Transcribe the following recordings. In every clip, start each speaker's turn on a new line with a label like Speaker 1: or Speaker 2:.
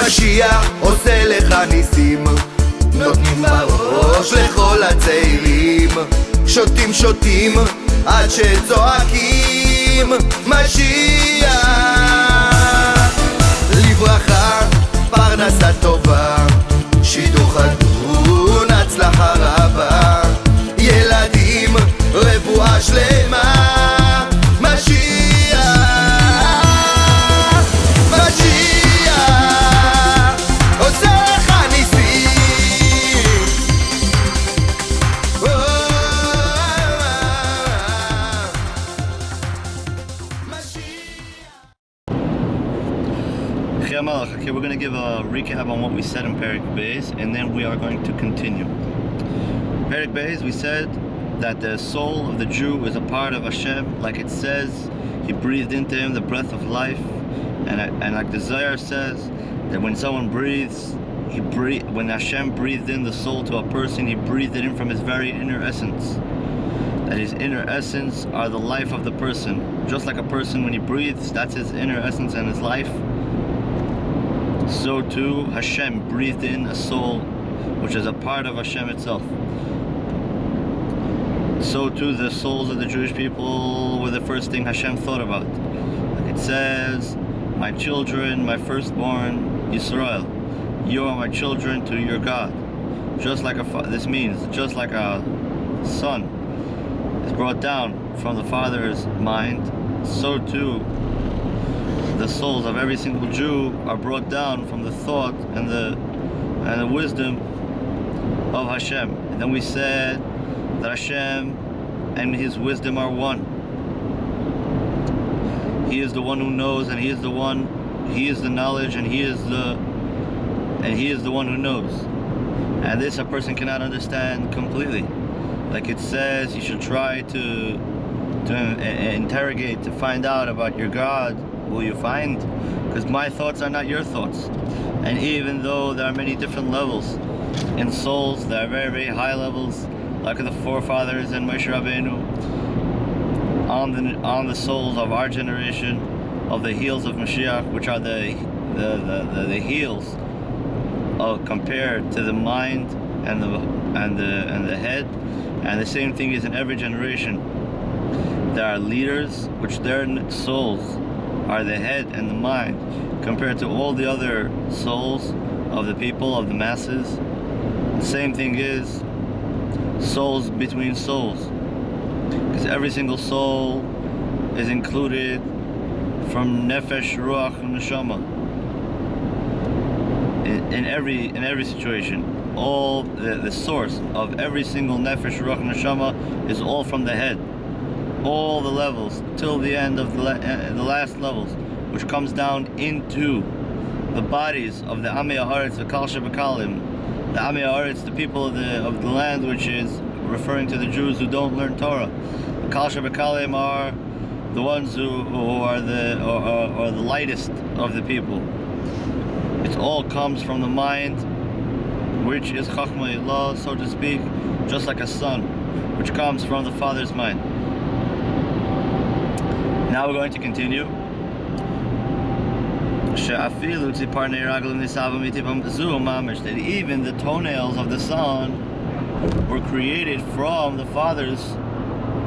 Speaker 1: משיח עושה לך ניסים, נותנים בראש לכל הצעירים, שותים שותים עד שצועקים משיח. לברכה, פרנסה טובה, שידור חתון, הצלחה רבה, ילדים, רפואה שלמה, משיח, משיח עושה לך ניסים.
Speaker 2: Okay, we're going to give a recap on what we said in Perek Beis, and then we are going to continue. Perek Beis, we said that the soul of the Jew is a part of Hashem, like it says, He breathed into him the breath of life, and like the Zohar says, that when someone breathes, when Hashem breathed in the soul to a person, He breathed it in from His very inner essence. That His inner essence are the life of the person. Just like a person, when he breathes, that's his inner essence and his life. So too, Hashem breathed in a soul which is a part of Hashem itself. So too, the souls of the Jewish people were the first thing Hashem thought about. Like it says, my children, my firstborn, Yisrael, you are my children to your God. Just like this means, just like a son is brought down from the father's mind, so too the souls of every single Jew are brought down from the thought and the wisdom of Hashem. And then we said that Hashem and His wisdom are one. He is the one who knows, and He is the knowledge, and He is the one who knows. And this a person cannot understand completely. Like it says, you should try to interrogate, to find out about your God. Will you find? Because my thoughts are not your thoughts. And even though there are many different levels in souls, there are very, very high levels, like the forefathers and Moshe Rabbeinu, on the souls of our generation, of the heels of Moshiach, which are the heels compared to the mind and the head. And the same thing is in every generation. There are leaders which their souls are the head and the mind compared to all the other souls of the people, of the masses. The same thing is souls between souls, because every single soul is included from nefesh, ruach, and neshama. In every situation, all the source of every single nefesh, ruach, and neshama is all from the head. All the levels till the end of the last levels, which comes down into the bodies of the Amei Haaretz, the Kal Shebekalim, the Amei Haaretz, the people of the land, which is referring to the Jews who don't learn Torah. The Kal Shebekalim are the ones who are the lightest of the people. It all comes from the mind, which is Chachma Ilah, so to speak, just like a son, which comes from the Father's mind. Now we're going to continue. That even the toenails of the son were created from the Father's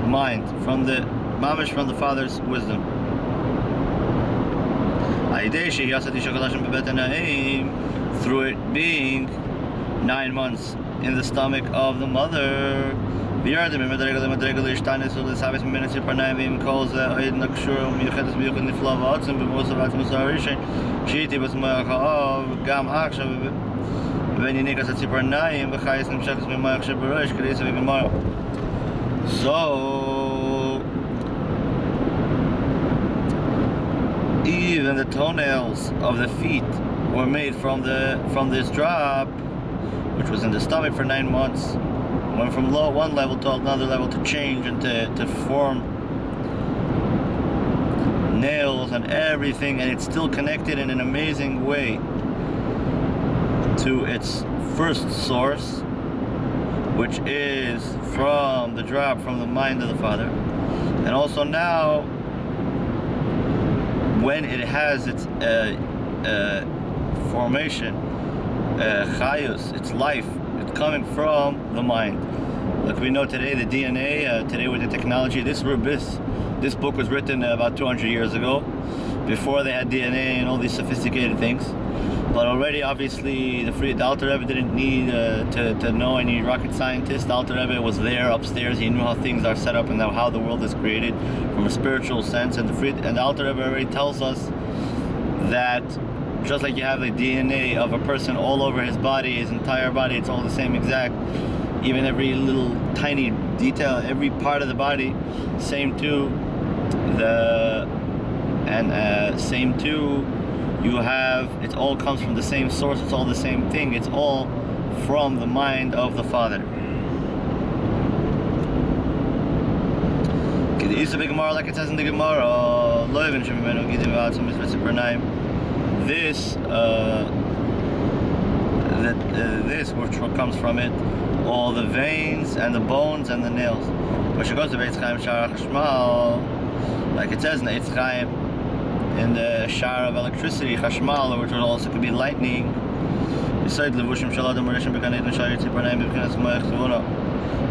Speaker 2: mind, from the Father's wisdom. Through it being 9 months in the stomach of the mother. וירד ממדרגה למדרגה להשתנס ולסבס ממנה ציפורניים כל זה עד נקשור ומיוחדת מיוחד נפלא ועוצם במוסר ועצמוס הראשון שהייתי בצמח האוב גם עכשיו וניניקס הציפורניים וחייס נמשכס ממח שבראש כדי וגמר. So even the toenails of the feet were made from this drop, which was in the stomach for 9 months. Went from one level to another level to change and to form nails and everything, and it's still connected in an amazing way to its first source, which is from the drop from the mind of the Father. And also now, when it has its formation, chayus, it's life. It's coming from the mind. Like we know today, the DNA, today with the technology, this book was written about 200 years ago, before they had DNA and all these sophisticated things. But already, obviously, the Alter Rebbe didn't need to know any rocket scientist. The Alter Rebbe was there upstairs. He knew how things are set up and how the world is created from a spiritual sense. And the Alter Rebbe already tells us that just like you have the DNA of a person all over his body, his entire body, it's all the same exact. Even every little tiny detail, every part of the body, same too. You have, it all comes from the same source, it's all the same thing, it's all from the mind of the Father. Like it says in the Gemara, this which comes from it, all the veins and the bones and the nails. Like it says in Eitz Chaim, in the shower of electricity, chashmal, which also could be lightning.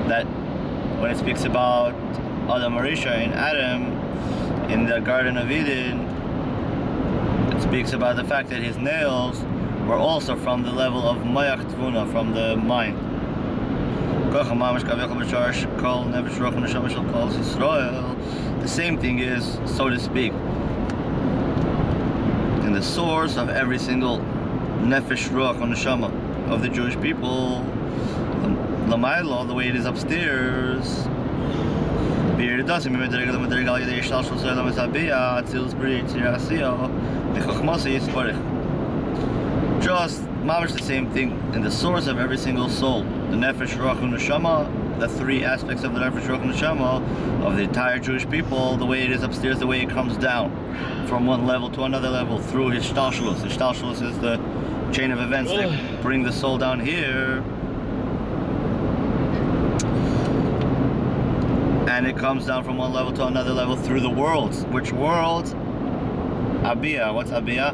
Speaker 2: That when it speaks about Adam Arisha and Adam in the Garden of Eden, it speaks about the fact that his nails were also from the level of Mayach Tvuna, from the mind. The same thing is, so to speak, in the source of every single nefesh ruach or neshama of the Jewish people, l'maylo, the way it is upstairs. Just mamish the same thing in the source of every single soul, the nefesh ruach and neshama, the three aspects of the nefesh ruach and neshama of the entire Jewish people, the way it is upstairs, the way it comes down from one level to another level through hishtalshelus. Hishtalshelus is the chain of events that bring the soul down here, and it comes down from one level to another level through the worlds. Which worlds? Abiyah. What's Abiyah?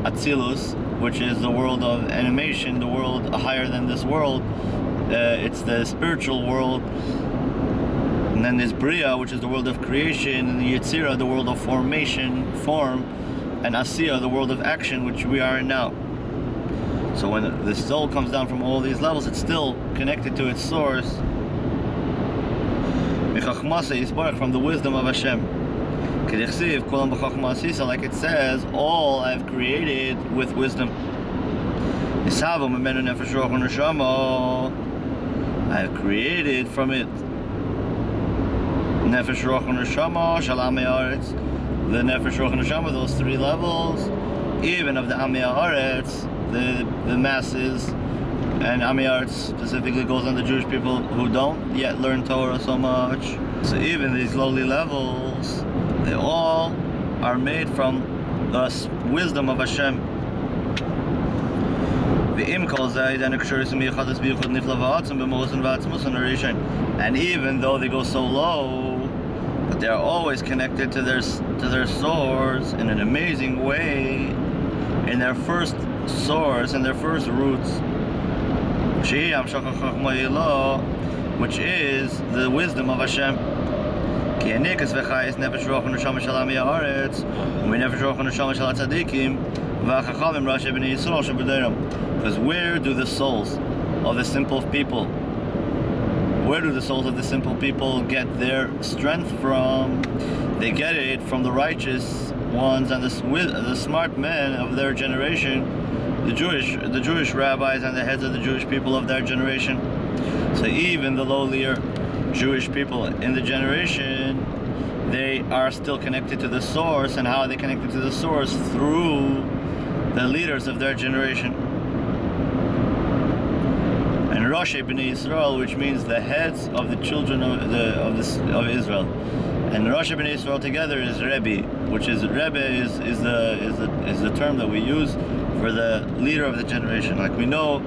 Speaker 2: Atzilus, which is the world of animation, the world higher than this world. It's the spiritual world. And then there's Bria, which is the world of creation, and the Yetzirah, the world of formation, form, and Asiya, the world of action, which we are in now. So when the soul comes down from all these levels, it's still connected to its source, from the wisdom of Hashem. Like it says, all I have created with wisdom. I have created from it nefesh ruach neshama shalam haaretz, the nefesh ruach neshama, those three levels, even of the Amei Haaretz, the masses, and Amei Haaretz specifically goes on the Jewish people who don't yet learn Torah so much. So even these lowly levels, they all are made from the wisdom of Hashem. And even though they go so low, but they are always connected to their source in an amazing way, in their first source and their first roots, which is the wisdom of Hashem. Because where do the souls of the simple people, get their strength from? They get it from the righteous ones and the smart men of their generation, the Jewish rabbis and the heads of the Jewish people of their generation. So even the lowlier Jewish people in the generation, they are still connected to the source. And how are they connected to the source? Through the leaders of their generation. And Roshei B'nai Yisrael, which means the heads of the children of Israel. And Roshei B'nai Yisrael together is Rebbe, which is Rebbe is the term that we use for the leader of the generation. Like we know,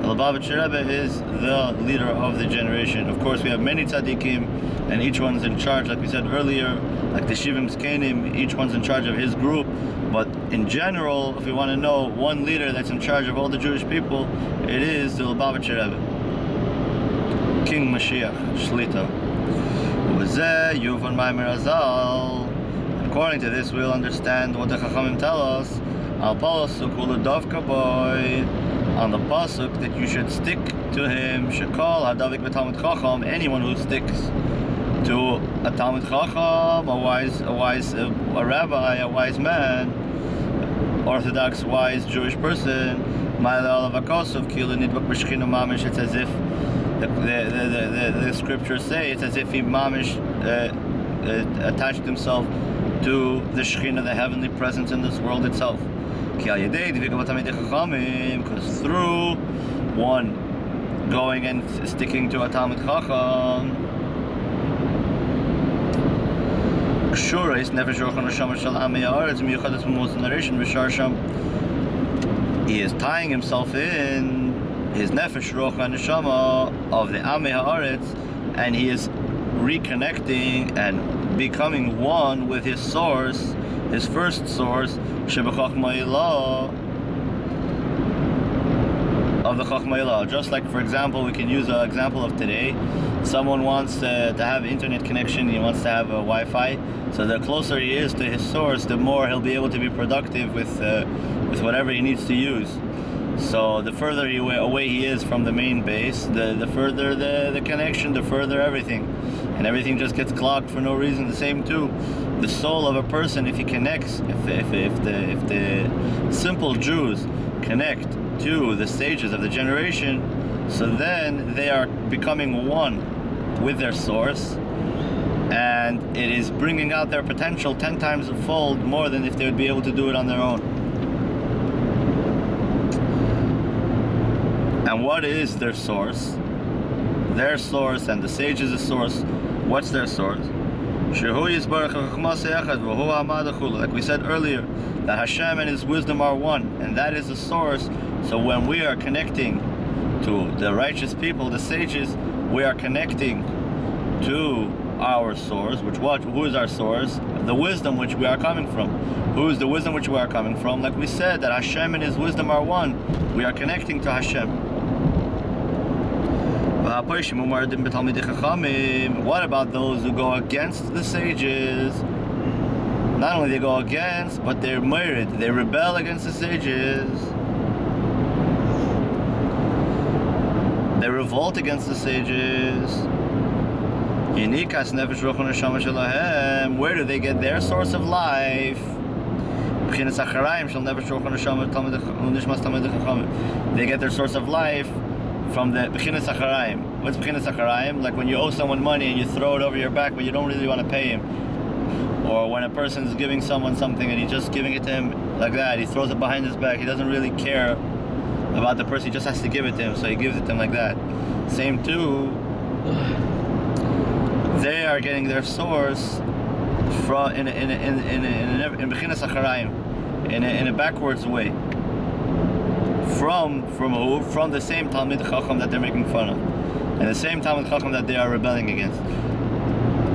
Speaker 2: The Lubavitcher Rebbe is the leader of the generation. Of course, we have many tzaddikim, and each one's in charge, like we said earlier, like the Shivim Zkenim, each one's in charge of his group. But in general, if we want to know one leader that's in charge of all the Jewish people, it is the Lubavitcher Rebbe, King Moshiach, Shlita. According to this, we'll understand what the Chachamim tell us. Al pasuk u'ledavka boy, on the pasuk that you should stick to him. Shekol hadavik b'talmid chacham, anyone who sticks to a talmid chacham, a rabbi, a wise man, orthodox, wise Jewish person. It's as if the scriptures say it's as if he mamish attached himself to the Shekhinah, the heavenly presence in this world itself. Because through one going and sticking to a Talmid Chacham, he is tying himself in his nefesh, ruach, and neshama of the Amei Haaretz, and he is reconnecting and becoming one with his source, his first source, Shebechachma Ilah, of the Chachma Ilah. Just like, for example, we can use an example of today. Someone wants to have internet connection, he wants to have a Wi-Fi, so the closer he is to his source, the more he'll be able to be productive with whatever he needs to use. So the further away he is from the main base, the further the connection, the further everything. And everything just gets clogged for no reason. The same too, the soul of a person, if he connects, if the simple Jews connect to the sages of the generation, so then they are becoming one with their source, and it is bringing out their potential 10 times fold more than if they would be able to do it on their own. And what is their source? Their source and the sages' source. What's their source? Like we said earlier, that Hashem and His wisdom are one, and that is the source. So when we are connecting to the righteous people, the sages, we are connecting to our source. Who is our source? The wisdom which we are coming from. Who is the wisdom which we are coming from? Like we said, that Hashem and His wisdom are one. We are connecting to Hashem. What about those who go against the sages? Not only they go against, but they're married. They rebel against the sages. They revolt against the sages. Where do they get their source of life? They get their source of life from the Bechinas Acharayim. What's Bechinas Acharayim? Like when you owe someone money and you throw it over your back, but you don't really want to pay him. Or when a person is giving someone something and he's just giving it to him like that, he throws it behind his back, he doesn't really care about the person, he just has to give it to him, so he gives it to him like that. Same too, they are getting their source from in Bechinas Acharayim, in a backwards way. From who? From the same Talmid Chacham that they're making fun of, and the same Talmid Chacham that they are rebelling against.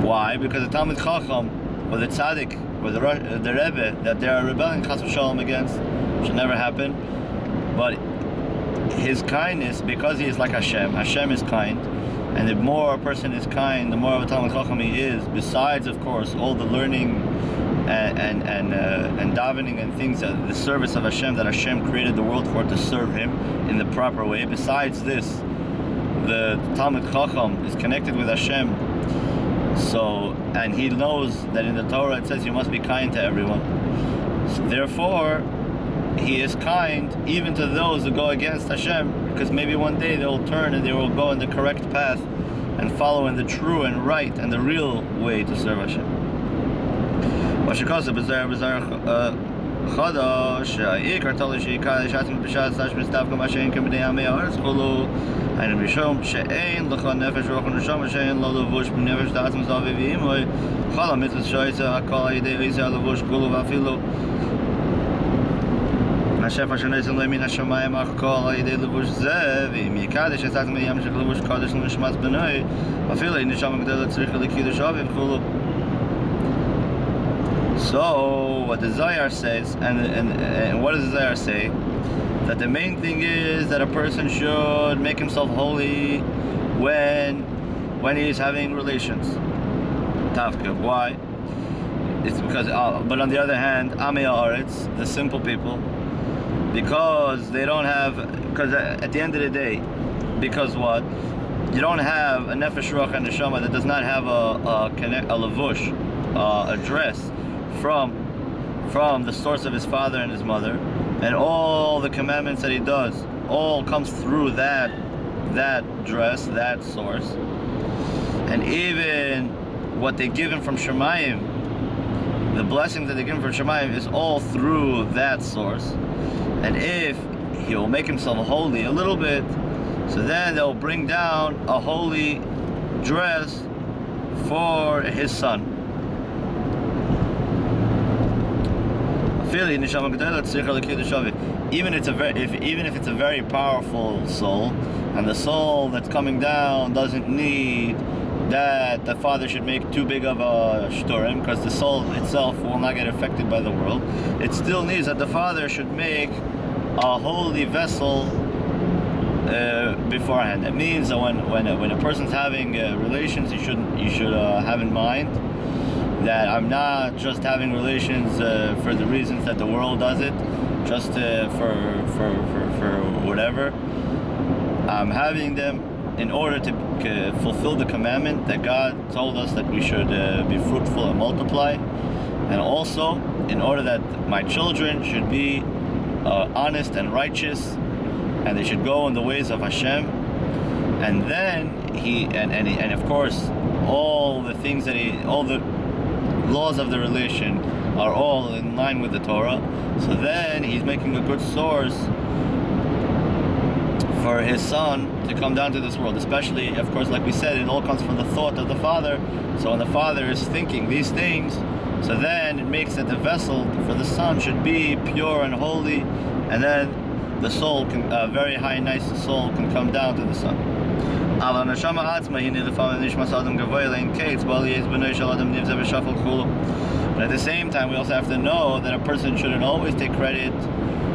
Speaker 2: Why? Because the Talmid Chacham, or the Tzaddik, or the Rebbe that they are rebelling Chas v'Shalom against, should never happen. But his kindness, because he is like Hashem, Hashem is kind, and the more a person is kind, the more of a Talmid Chacham he is. Besides, of course, all the learning and davening and things, the service of Hashem that Hashem created the world for, to serve Him in the proper way. Besides this, the Talmid Chacham is connected with Hashem. So, and he knows that in the Torah it says you must be kind to everyone. So therefore, he is kind even to those who go against Hashem, because maybe one day they will turn and they will go in the correct path and follow in the true and right and the real way to serve Hashem. היינו משום שאין לך נפש רוח ונשמה שאין לו לבוש בנפש דעת מזל ואימוי כל המצוות שעשה הכל על ידי איזה הלבוש כולו ואפילו השפע שנעשים לו מן השמיים הכל על ידי לבוש זה, ואם יקדש יצאת מימשך לבוש קודש לנשמת בנוי, אפילו אם נשמה גדולה צריך לקידוש אביו וכולו. So, what the Zohar says, and what does the Zohar say? That the main thing is that a person should make himself holy when he is having relations. Tafka. Why? It's because, but on the other hand, Amei Haaretz, the simple people, because they don't have, because at the end of the day, because what? You don't have a nefesh ruach and neshama that does not have a lavush, a dress from the source of his father and his mother, and all the commandments that he does all comes through that dress, that source, and even what they give him from Shemayim, the blessings that they give him from Shemayim is all through that source. And if he will make himself holy a little bit, so then they'll bring down a holy dress for his son. Even if it's a very powerful soul, and the soul that's coming down doesn't need that the father should make too big of a shturim, because the soul itself will not get affected by the world, it still needs that the father should make a holy vessel beforehand. That means that when a person's having relations, you should have in mind that I'm not just having relations for the reasons that the world does it, just for whatever. I'm having them in order to fulfill the commandment that God told us that we should be fruitful and multiply, and also in order that my children should be honest and righteous, and they should go in the ways of Hashem. And then and of course all the things that all the laws of the relation are all in line with the Torah. So then he's making a good source for his son to come down to this world, especially, of course, like we said, it all comes from the thought of the father. So when the father is thinking these things, so then it makes that the vessel for the son should be pure and holy, and then the soul can, a very high, nice soul can come down to the son. But at the same time, we also have to know that a person shouldn't always take credit.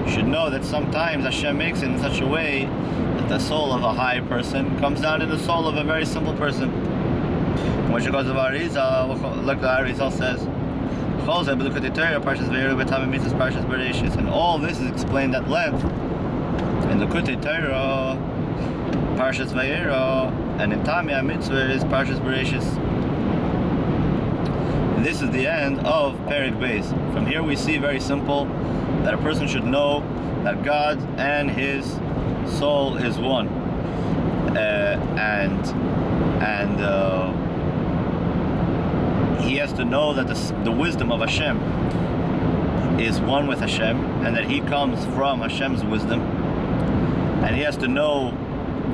Speaker 2: Should know that sometimes Hashem makes it in such a way that the soul of a high person comes down to the soul of a very simple person. Like the Arizal says, and all this is explained at length in Likutei Torah, Parshas Vayera, and in Tanya Mitzvah is Parshas Bereshis. And this is the end of Perek Beis. From here we see very simple that a person should know that God and his soul is one, and he has to know that the wisdom of Hashem is one with Hashem, and that he comes from Hashem's wisdom. And he has to know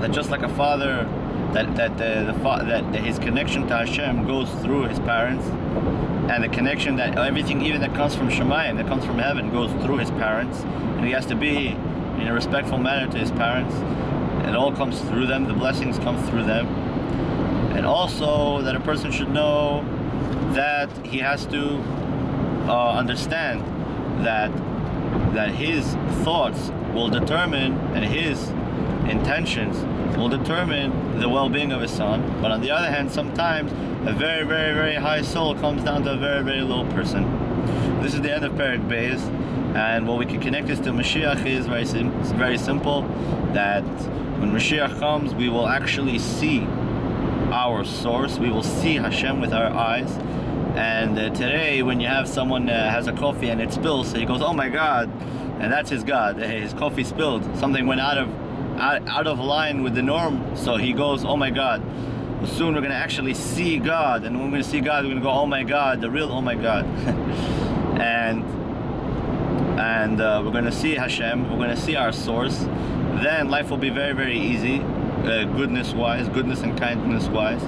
Speaker 2: that just like a father, that his connection to Hashem goes through his parents, and the connection that everything, even that comes from Shemayim, that comes from heaven, goes through his parents, and he has to be in a respectful manner to his parents. It all comes through them. The blessings come through them. And also that a person should know that he has to understand that his thoughts will determine, and his intentions will determine the well-being of his son. But on the other hand, sometimes a very, very, very high soul comes down to a very, very low person. This is the end of Perek Beis, and what we can connect this to Moshiach is very simple, that when Moshiach comes, we will actually see our source, we will see Hashem with our eyes. And today, when you have someone has a coffee and it spills, so he goes, "Oh my God," and that's his God. His coffee spilled. Something went out of line with the norm, so he goes, "Oh my God." Well, soon we're going to actually see God, and when we're going to see God, we're going to go, "Oh my God," the real "Oh my God," and we're going to see Hashem. We're going to see our source. Then life will be very, very easy, goodness and kindness wise.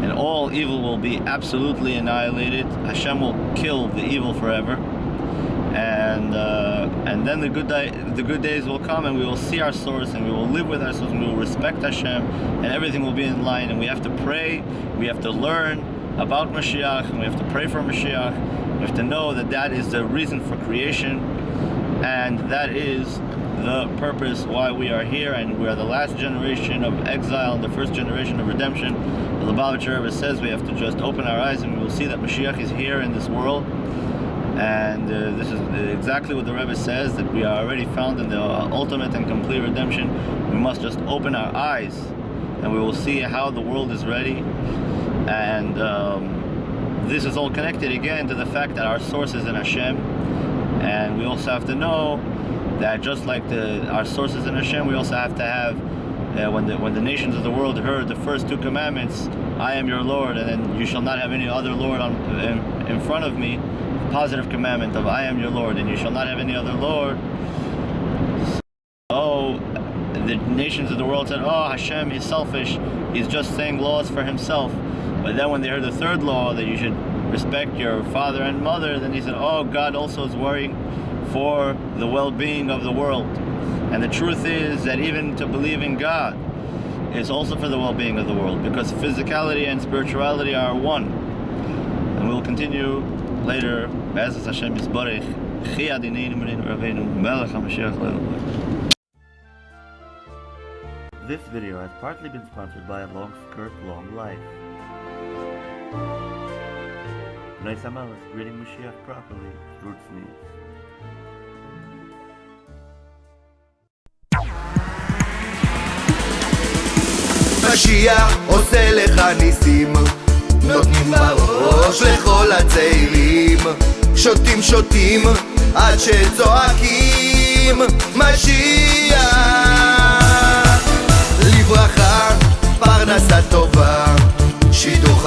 Speaker 2: And all evil will be absolutely annihilated. Hashem will kill the evil forever, and and then the good days will come, and we will see our source, and we will live with our source, and we will respect Hashem, and everything will be in line. And we have to pray, we have to learn about Moshiach, and we have to pray for Moshiach. We have to know that that is the reason for creation, and that is the purpose why we are here, and we are the last generation of exile and the first generation of redemption. The Lubavitcher Rebbe says we have to just open our eyes and we will see that Mashiach is here in this world. And this is exactly what the Rebbe says, that we are already found in the ultimate and complete redemption. We must just open our eyes and we will see how the world is ready. And this is all connected again to the fact that our source is in Hashem. And we also have to know that just like our source is in Hashem, we also have to have, when the nations of the world heard the first two commandments, I am your Lord, and then you shall not have any other Lord in front of me, positive commandment of I am your Lord, and you shall not have any other Lord. So the nations of the world said, oh, Hashem, he's selfish, he's just saying laws for himself. But then when they heard the third law, that you should respect your father and mother, then he said, oh, God also is worrying for the well-being of the world. And the truth is that even to believe in God is also for the well-being of the world, because physicality and spirituality are one. And we'll continue later. Be'ezus Hashem Yisborech. Chi Adineinu Mereinu Rabbeinu Melech HaMashiach Le'olam. This video has partly been sponsored by Long Skirt, Long Life. Bnei Samal is greeting Moshiach properly through sneeze.
Speaker 1: משיח עושה לך ניסים, נותנים בראש לכל הצעירים, שותים עד שצועקים משיח. לברכה, פרנסה טובה, שידוך